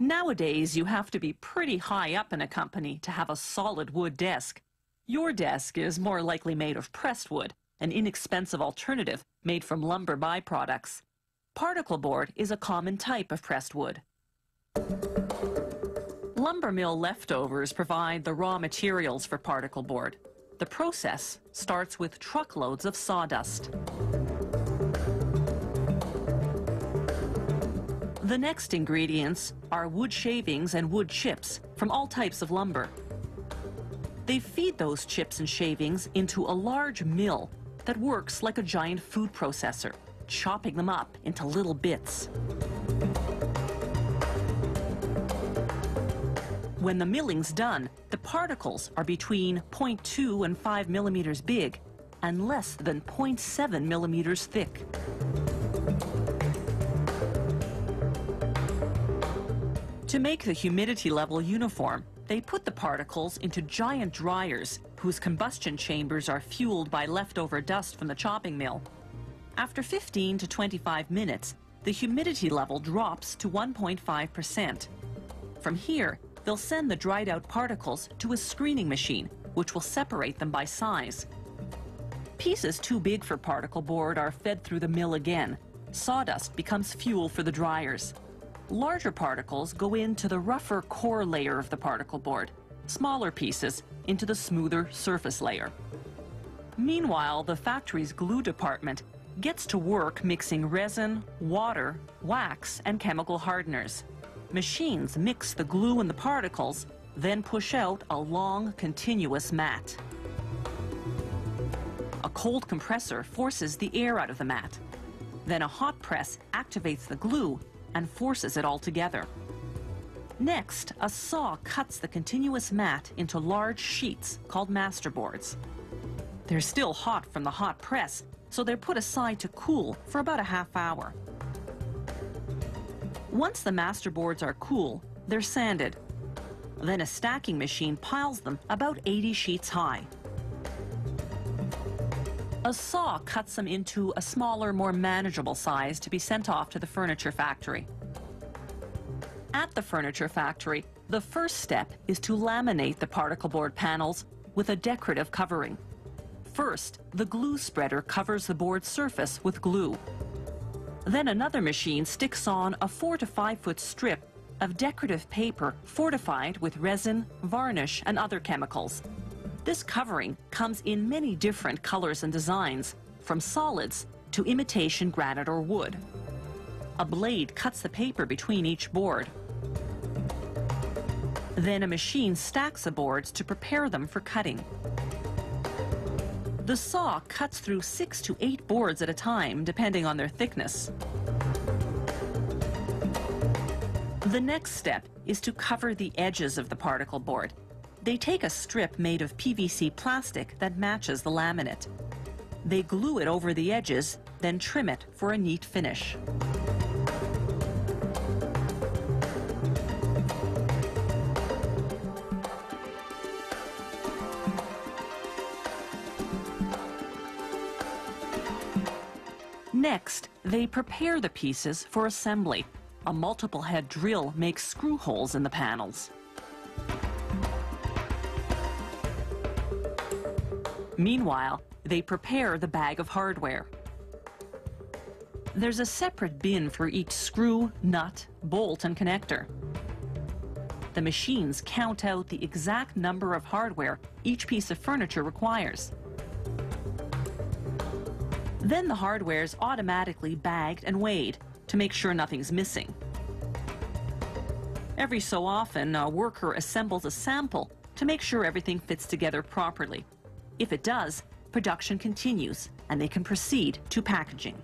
Nowadays, you have to be pretty high up in a company to have a solid wood desk. Your desk is more likely made of pressed wood, an inexpensive alternative made from lumber byproducts. Particle board is a common type of pressed wood. Lumber mill leftovers provide the raw materials for particle board. The process starts with truckloads of sawdust. The next ingredients are wood shavings and wood chips from all types of lumber. They feed those chips and shavings into a large mill that works like a giant food processor, chopping them up into little bits. When the milling's done, the particles are between 0.2 and 5 millimeters big and less than 0.7 millimeters thick. To make the humidity level uniform, they put the particles into giant dryers whose combustion chambers are fueled by leftover dust from the chopping mill. After 15 to 25 minutes, the humidity level drops to 1.5%. From here, they'll send the dried out particles to a screening machine, which will separate them by size. Pieces too big for particle board are fed through the mill again. Sawdust becomes fuel for the dryers. Larger particles go into the rougher core layer of the particle board, smaller pieces into the smoother surface layer. Meanwhile, the factory's glue department gets to work mixing resin, water, wax, and chemical hardeners. Machines mix the glue and the particles, then push out a long, continuous mat. A cold compressor forces the air out of the mat. Then a hot press activates the glue and forces it all together. Next, a saw cuts the continuous mat into large sheets called masterboards. They're still hot from the hot press, so they're put aside to cool for about a half hour. Once the masterboards are cool, they're sanded. Then a stacking machine piles them about 80 sheets high. A saw cuts them into a smaller, more manageable size to be sent off to the furniture factory. At the furniture factory, the first step is to laminate the particle board panels with a decorative covering. First, the glue spreader covers the board surface with glue. Then another machine sticks on a 4 to 5 foot strip of decorative paper fortified with resin, varnish, and other chemicals. This covering comes in many different colors and designs, from solids to imitation granite or wood. A blade cuts the paper between each board. Then a machine stacks the boards to prepare them for cutting. The saw cuts through 6 to 8 boards at a time, depending on their thickness. The next step is to cover the edges of the particle board. They take a strip made of PVC plastic that matches the laminate. They glue it over the edges, then trim it for a neat finish. Next, they prepare the pieces for assembly. A multiple head drill makes screw holes in the panels. Meanwhile, they prepare the bag of hardware. There's a separate bin for each screw, nut, bolt, and connector. The machines count out the exact number of hardware each piece of furniture requires. Then the hardware is automatically bagged and weighed to make sure nothing's missing. Every so often, a worker assembles a sample to make sure everything fits together properly. If it does, production continues and they can proceed to packaging.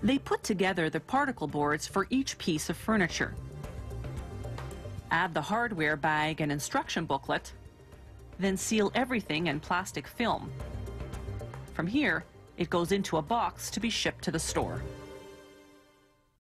They put together the particle boards for each piece of furniture. Add the hardware bag and instruction booklet, then seal everything in plastic film. From here, it goes into a box to be shipped to the store.